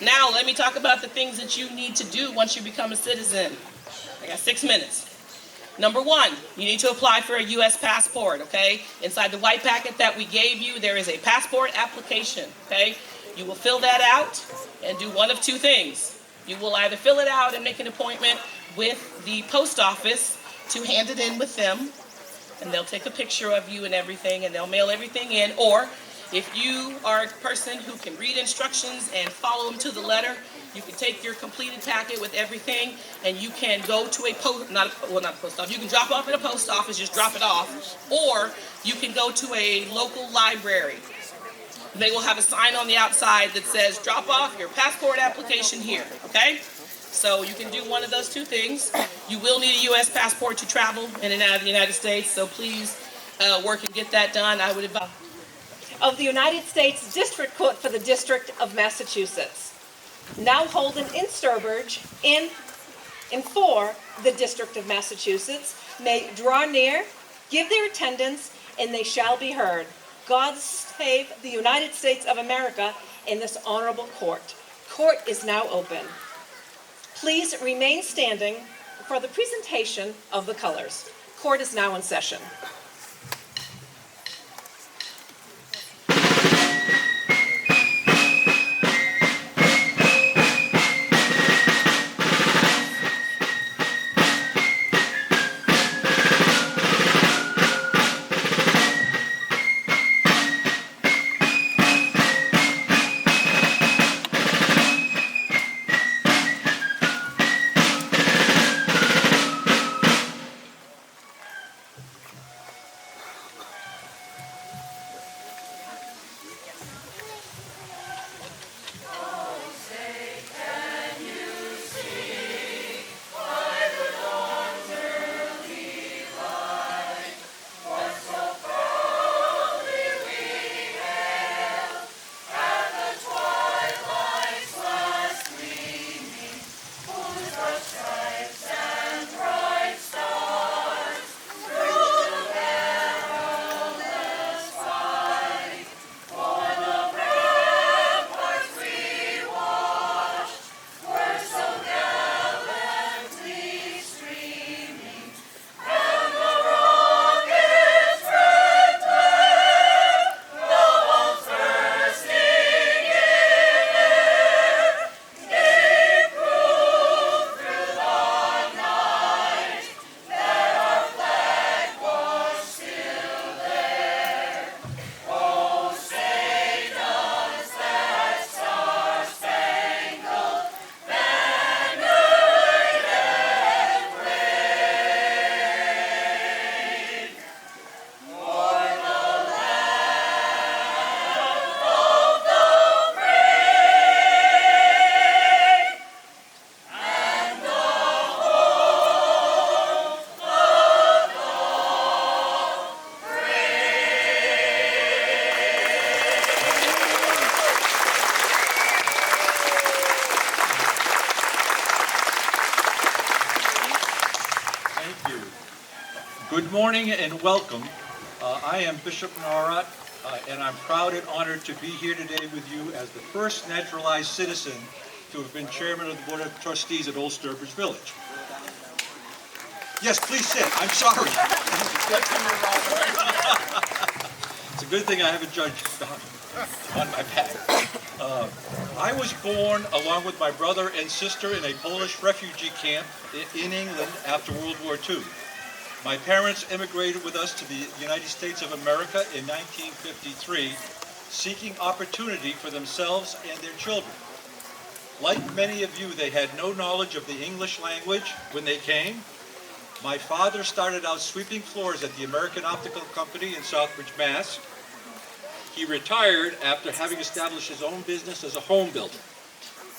Now let me talk about the things that you need to do once you become a citizen. I got 6 minutes. Number one, you need to apply for a U.S. passport, okay? Inside the white packet that we gave you, there is a passport application, okay? You will fill that out and do one of two things. You will either fill it out and make an appointment with the post office to hand it in with them, and they'll take a picture of you and everything, and they'll mail everything in. Or if you are a person who can read instructions and follow them to the letter, you can take your completed packet with everything, and you can go to a not a post office. You can drop it off at a post office, just drop it off, or you can go to a local library. They will have a sign on the outside that says, "Drop off your passport application here." Okay? So you can do one of those two things. You will need a U.S. passport to travel in and out of the United States, so please work and get that done. I would advise. Of the United States District Court for the District of Massachusetts, now holding in Sturbridge, for the District of Massachusetts, may draw near, give their attendance, and they shall be heard. God save the United States of America in this honorable court. Court is now open. Please remain standing for the presentation of the colors. Court is now in session. Good morning and welcome. I am Bishop Narat, and I'm proud and honored to be here today with you as the first naturalized citizen to have been chairman of the Board of Trustees at Old Sturbridge Village. Yes, please sit. I'm sorry. It's a good thing I have a judge on my back. I was born along with my brother and sister in a Polish refugee camp in England after World War II. My parents immigrated with us to the United States of America in 1953, seeking opportunity for themselves and their children. Like many of you, they had no knowledge of the English language when they came. My father started out sweeping floors at the American Optical Company in Southbridge, Mass. He retired after having established his own business as a home builder.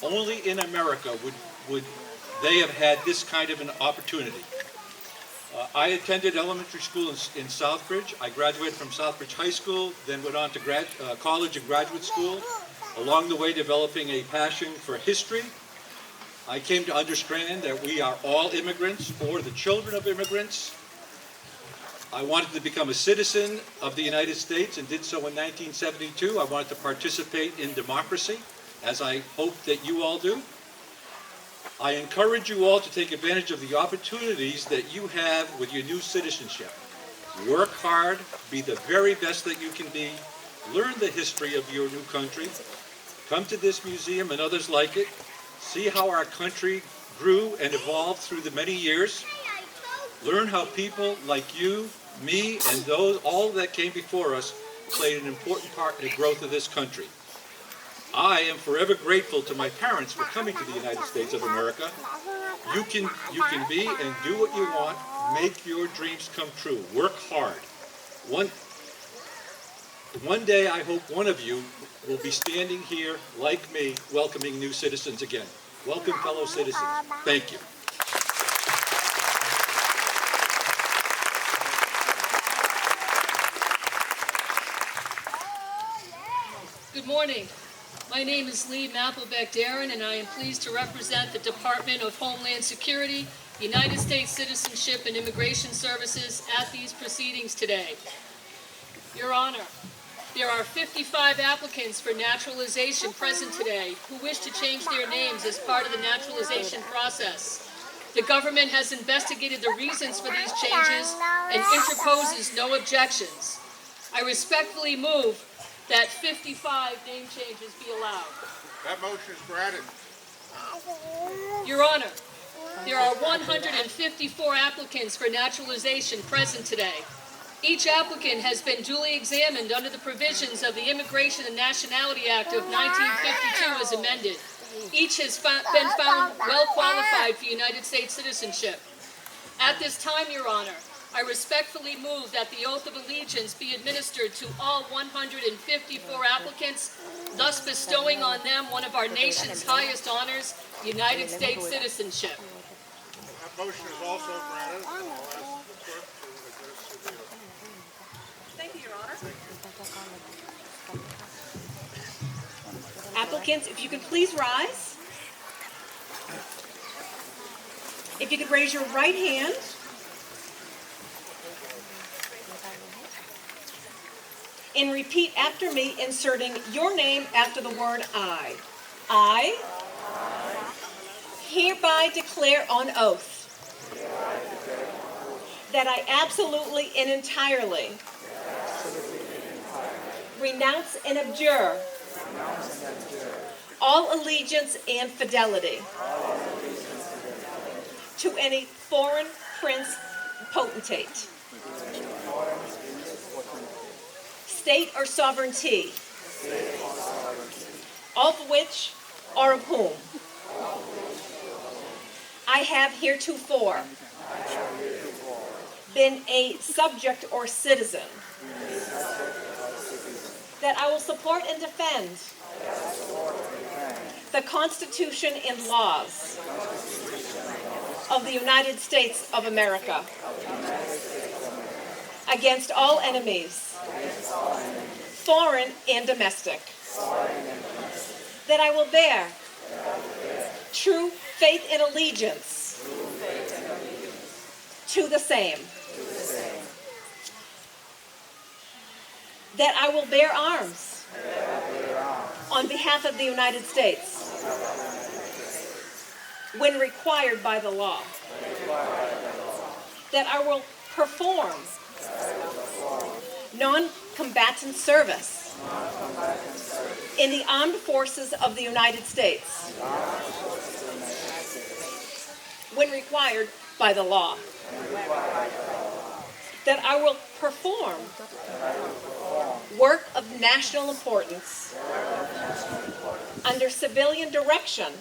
Only in America would they have had this kind of an opportunity. I attended elementary school in Southbridge. I graduated from Southbridge High School, then went on to college and graduate school, along the way developing a passion for history. I came to understand that we are all immigrants or the children of immigrants. I wanted to become a citizen of the United States and did so in 1972. I wanted to participate in democracy. as I hope that you all do. I encourage you all to take advantage of the opportunities that you have with your new citizenship. Work hard, be the very best that you can be, learn the history of your new country, come to this museum and others like it, see how our country grew and evolved through the many years, learn how people like you, me, and those all that came before us played an important part in the growth of this country. I am forever grateful to my parents for coming to the United States of America. You can be and do what you want. Make your dreams come true. Work hard. One day, I hope one of you will be standing here, like me, welcoming new citizens again. Welcome, fellow citizens. Thank you. Good morning. My name is Lee Mapplebeck-Darren, and I am pleased to represent the Department of Homeland Security, United States Citizenship and Immigration Services at these proceedings today. Your Honor, there are 55 applicants for naturalization present today who wish to change their names as part of the naturalization process. The government has investigated the reasons for these changes and interposes no objections. I respectfully move that 55 name changes be allowed. That motion is granted. Your Honor, there are 154 applicants for naturalization present today. Each applicant has been duly examined under the provisions of the Immigration and Nationality Act of 1952 as amended. Each has been found well qualified for United States citizenship. At this time, Your Honor, I respectfully move that the oath of allegiance be administered to all 154 applicants, thus bestowing on them one of our nation's highest honors, United States citizenship. That motion is also granted. I'll ask the clerk to administer the oath. Thank you, Your Honor. Applicants, if you could please rise. If you could raise your right hand. And repeat after me, inserting your name after the word I. I hereby declare on oath that I absolutely and entirely renounce and abjure all allegiance and fidelity to any foreign prince, potentate, state or sovereignty, of which or of whom I have heretofore been a subject or citizen, that I will support and defend the Constitution and laws of the United States of America against all enemies, foreign and domestic, that I will bear true faith and allegiance to the same, that I will bear arms on behalf of the United States when required by the law, that I will perform non-combatant service in the armed forces of the United States when required by the law, that I will perform work of national importance under civilian direction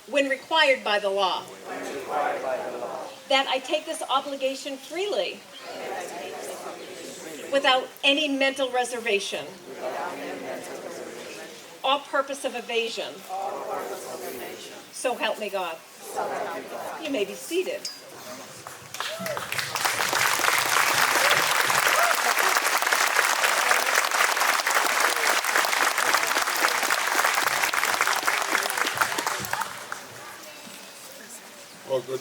when required by the law, that I take this obligation freely without any mental reservation or purpose of evasion. So help me God. You may be seated. Well, good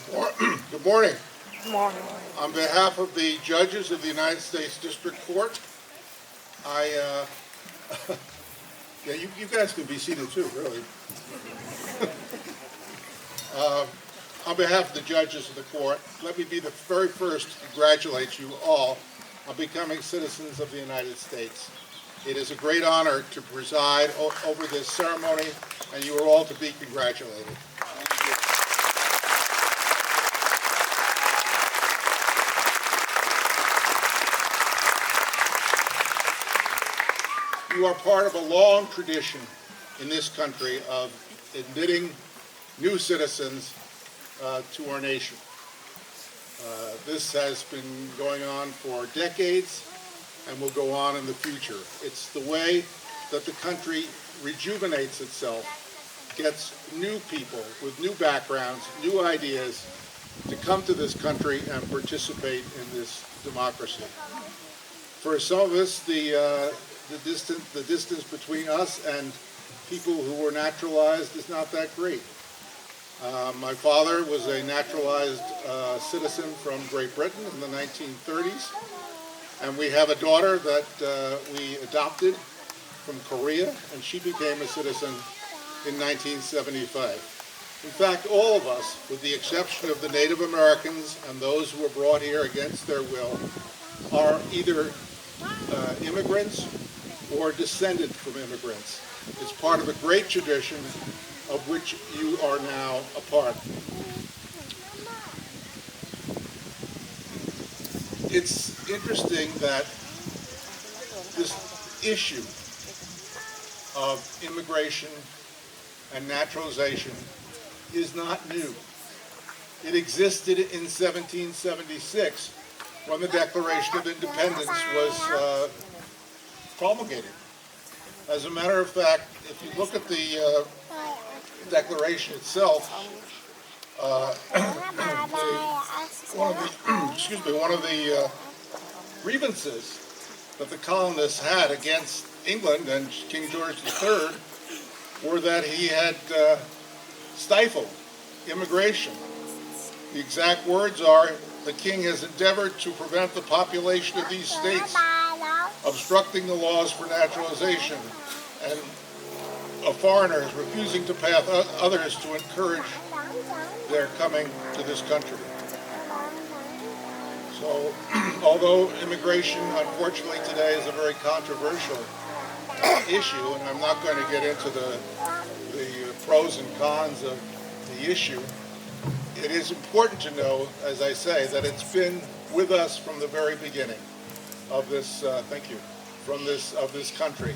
morning. Good morning. On behalf of the judges of the United States District Court, I Yeah, you guys can be seated too, really. On behalf of the judges of the court, let me be the very first to congratulate you all on becoming citizens of the United States. It is a great honor to preside over this ceremony, and you are all to be congratulated. You are part of a long tradition in this country of admitting new citizens to our nation. This has been going on for decades and will go on in the future. It's the way that the country rejuvenates itself, gets new people with new backgrounds, new ideas to come to this country and participate in this democracy. For some of us, the distance between us and people who were naturalized is not that great. My father was a naturalized citizen from Great Britain in the 1930s, and we have a daughter that we adopted from Korea, and she became a citizen in 1975. In fact, all of us, with the exception of the Native Americans and those who were brought here against their will, are either immigrants or descended from immigrants. It's part of a great tradition of which you are now a part. It's interesting that this issue of immigration and naturalization is not new. It existed in 1776 when the Declaration of Independence was promulgated. As a matter of fact, if you look at the Declaration itself, one of the grievances that the colonists had against England and King George III were that he had stifled immigration. The exact words are, "The king has endeavored to prevent the population of these states obstructing the laws for naturalization, and of foreigners refusing to pass others to encourage their coming to this country." So, although immigration, unfortunately, today is a very controversial issue, and I'm not going to get into the pros and cons of the issue, it is important to know, as I say, that it's been with us from the very beginning of this. Of this country,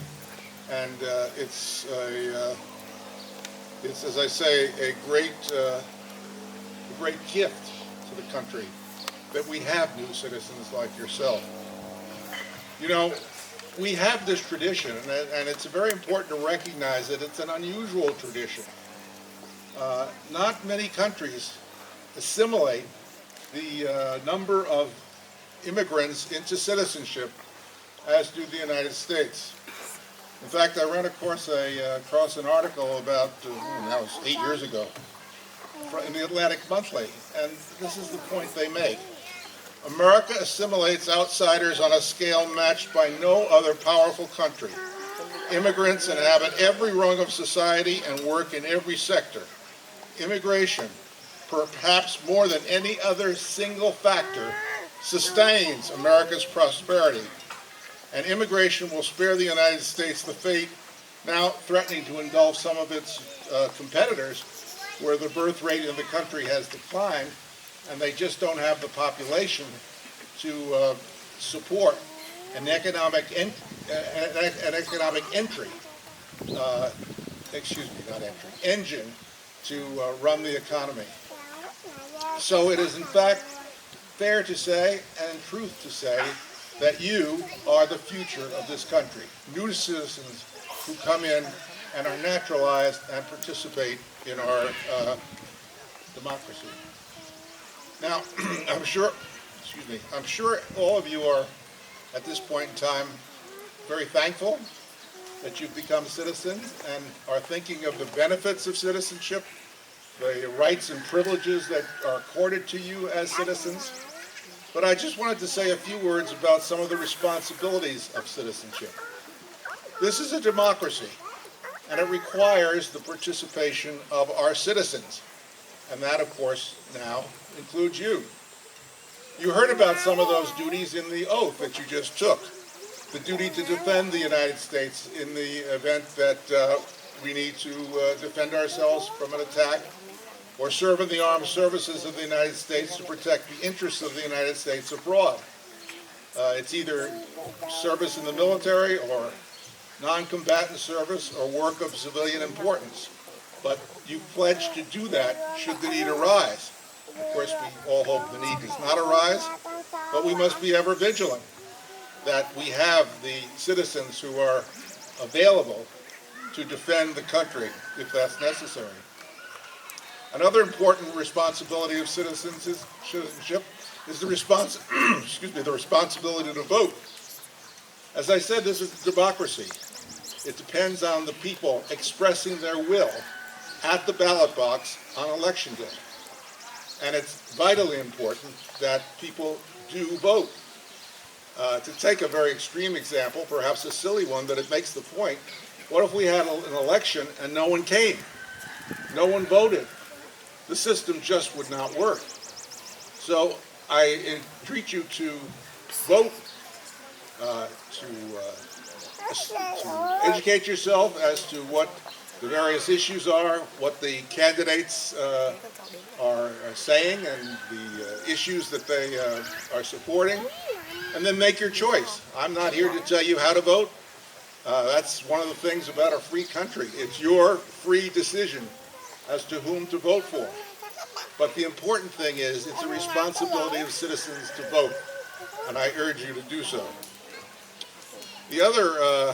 and it's as I say, a great gift to the country that we have new citizens like yourself. You know, we have this tradition, and it's very important to recognize that it's an unusual tradition. Not many countries assimilate the number of immigrants into citizenship as do the United States. In fact, I ran across an article about, that was 8 years ago, in the Atlantic Monthly, and this is the point they make. America assimilates outsiders on a scale matched by no other powerful country. Immigrants inhabit every rung of society and work in every sector. Immigration, perhaps more than any other single factor, sustains America's prosperity. And immigration will spare the United States the fate now threatening to engulf some of its competitors, where the birth rate in the country has declined, and they just don't have the population to support an economic engine to run the economy. So it is in fact fair to say and truth to say that you are the future of this country. New citizens who come in and are naturalized and participate in our democracy. Now, I'm sure all of you are, at this point in time, very thankful that you've become citizens and are thinking of the benefits of citizenship, the rights and privileges that are accorded to you as citizens. But I just wanted to say a few words about some of the responsibilities of citizenship. This is a democracy, and it requires the participation of our citizens. And that, of course, now includes you. You heard about some of those duties in the oath that you just took. The duty to defend the United States in the event that we need to defend ourselves from an attack, or serve in the armed services of the United States to protect the interests of the United States abroad. It's either service in the military or non-combatant service or work of civilian importance. But you pledge to do that should the need arise. Of course, we all hope the need does not arise, but we must be ever vigilant that we have the citizens who are available to defend the country if that's necessary. Another important responsibility of citizenship is the responsibility to vote. As I said, this is democracy. It depends on the people expressing their will at the ballot box on election day. And it's vitally important that people do vote. To take a very extreme example, perhaps a silly one, but it makes the point, what if we had an election and no one came? No one voted. The system just would not work. So I entreat you to vote, to educate yourself as to what the various issues are, what the candidates are saying, and the issues that they are supporting, and then make your choice. I'm not here to tell you how to vote. That's one of the things about a free country. It's your free decision as to whom to vote for. But the important thing is it's a responsibility of citizens to vote, and I urge you to do so. The other,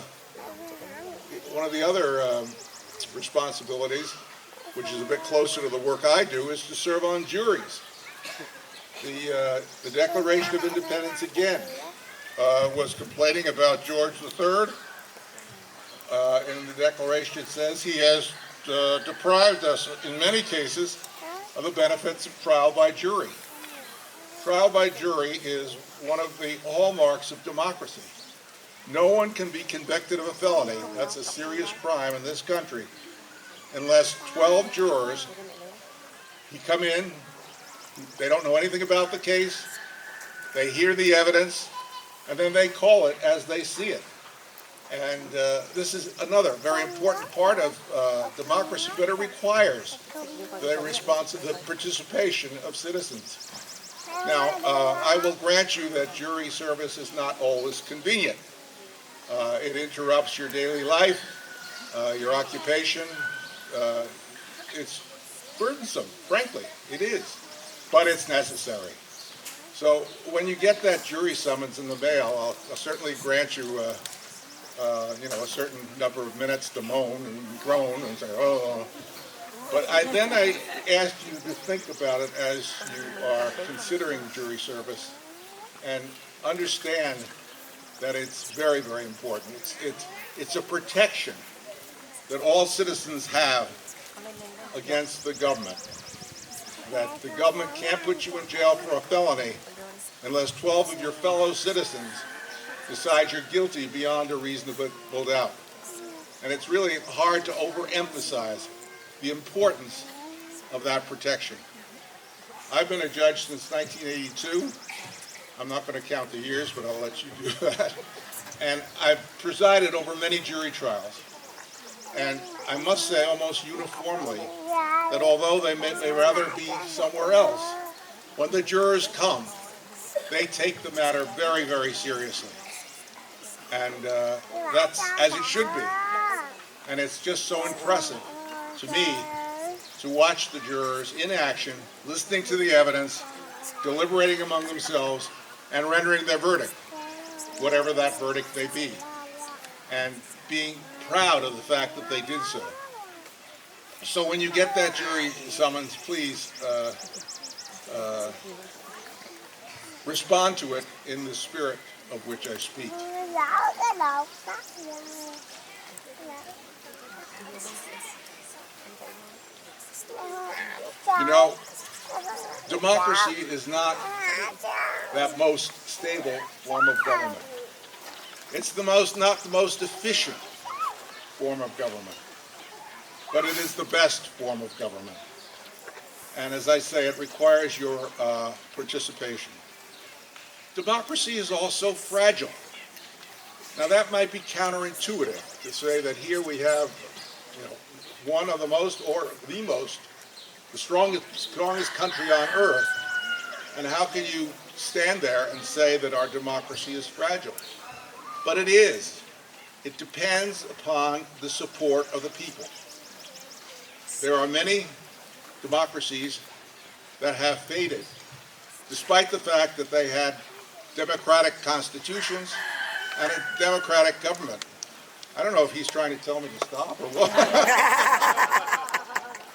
one of the other responsibilities, which is a bit closer to the work I do, is to serve on juries. The Declaration of Independence, again, was complaining about George III. In the Declaration it says he has deprived us, in many cases, of the benefits of trial by jury. Trial by jury is one of the hallmarks of democracy. No one can be convicted of a felony, that's a serious crime in this country, unless 12 jurors, he come in, they don't know anything about the case, they hear the evidence, and then they call it as they see it. And this is another very important part of democracy, but it requires the participation of citizens. Now, I will grant you that jury service is not always convenient. It interrupts your daily life, your occupation. It's burdensome, frankly, it is, but it's necessary. So when you get that jury summons in the mail, I'll certainly grant you a certain number of minutes to moan and groan and say, oh. But then I ask you to think about it as you are considering jury service and understand that it's very, very important. It's a protection that all citizens have against the government. That the government can't put you in jail for a felony unless 12 of your fellow citizens decide you're guilty beyond a reasonable doubt. And it's really hard to overemphasize the importance of that protection. I've been a judge since 1982. I'm not going to count the years, but I'll let you do that. And I've presided over many jury trials. And I must say almost uniformly that although they may rather be somewhere else, when the jurors come, they take the matter very, very seriously. And that's as it should be. And it's just so impressive to me to watch the jurors in action, listening to the evidence, deliberating among themselves, and rendering their verdict, whatever that verdict may be, and being proud of the fact that they did so. So when you get that jury summons, please respond to it in the spirit of which I speak. You know, democracy is not that most stable form of government. It's not the most efficient form of government. but it is the best form of government. And as I say, it requires your participation. Democracy is also fragile. Now that might be counterintuitive to say that here we have, one of the most, or the most, the strongest country on earth, and how can you stand there and say that our democracy is fragile? But it is. It depends upon the support of the people. There are many democracies that have faded, despite the fact that they had democratic constitutions and a democratic government. I don't know if he's trying to tell me to stop or what.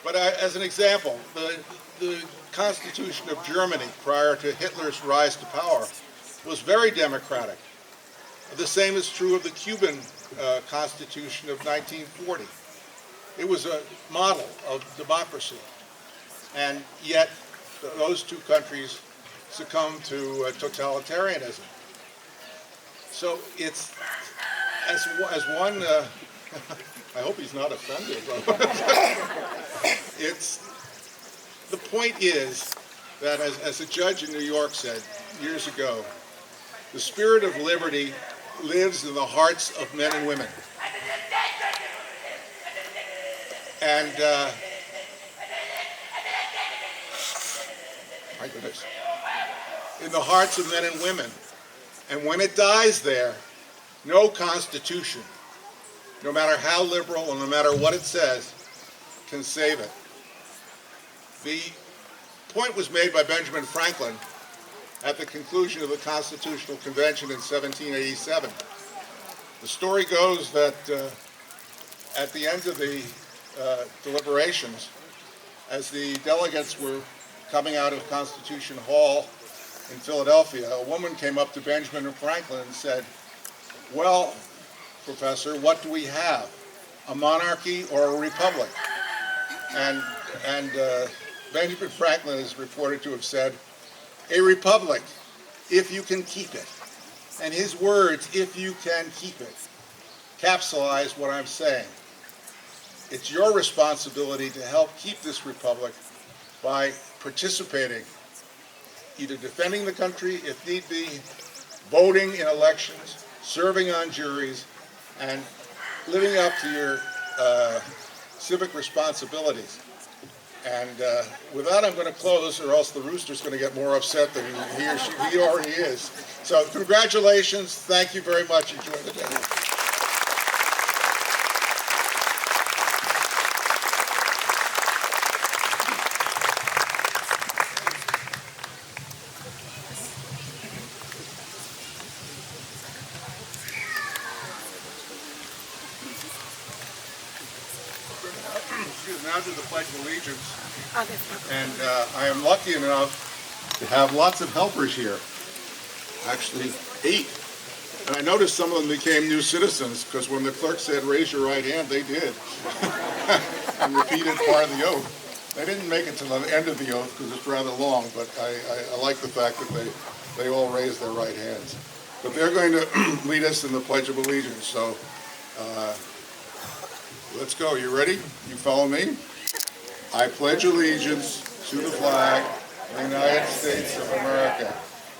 But as an example, the Constitution of Germany prior to Hitler's rise to power was very democratic. The same is true of the Cuban Constitution of 1940. It was a model of democracy. And yet, those two countries succumbed to totalitarianism. So it's, as one, I hope he's not offended. The point is that, as a judge in New York said years ago, the spirit of liberty lives in the hearts of men and women. And, my goodness, in the hearts of men and women. And when it dies there, no constitution, no matter how liberal and no matter what it says, can save it. The point was made by Benjamin Franklin at the conclusion of the Constitutional Convention in 1787. The story goes that at the end of the deliberations, as the delegates were coming out of Constitution Hall in Philadelphia, a woman came up to Benjamin Franklin and said, "Well, Professor, what do we have? A monarchy or a republic?" And Benjamin Franklin is reported to have said, "A republic, if you can keep it." And his words, "if you can keep it," capsulize what I'm saying. It's your responsibility to help keep this republic by participating, either defending the country, if need be, voting in elections, serving on juries, and living up to your civic responsibilities. And with that, I'm going to close, or else the rooster's going to get more upset than he already is. So congratulations. Thank you very much. Enjoy the day. Now to the Pledge of Allegiance. And I am lucky enough to have lots of helpers here. Actually, 8. And I noticed some of them became new citizens, because when the clerk said, "Raise your right hand," they did. And repeated part of the oath. They didn't make it to the end of the oath because it's rather long, but I like the fact that they all raised their right hands. But they're going to lead us in the Pledge of Allegiance. So let's go. You ready? You follow me? I pledge allegiance to the flag of the United States of America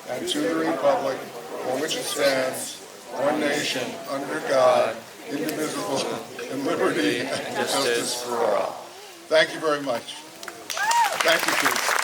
and to the republic for which it stands, one nation, under God, indivisible, in liberty and justice for all. Thank you very much. Thank you, kids.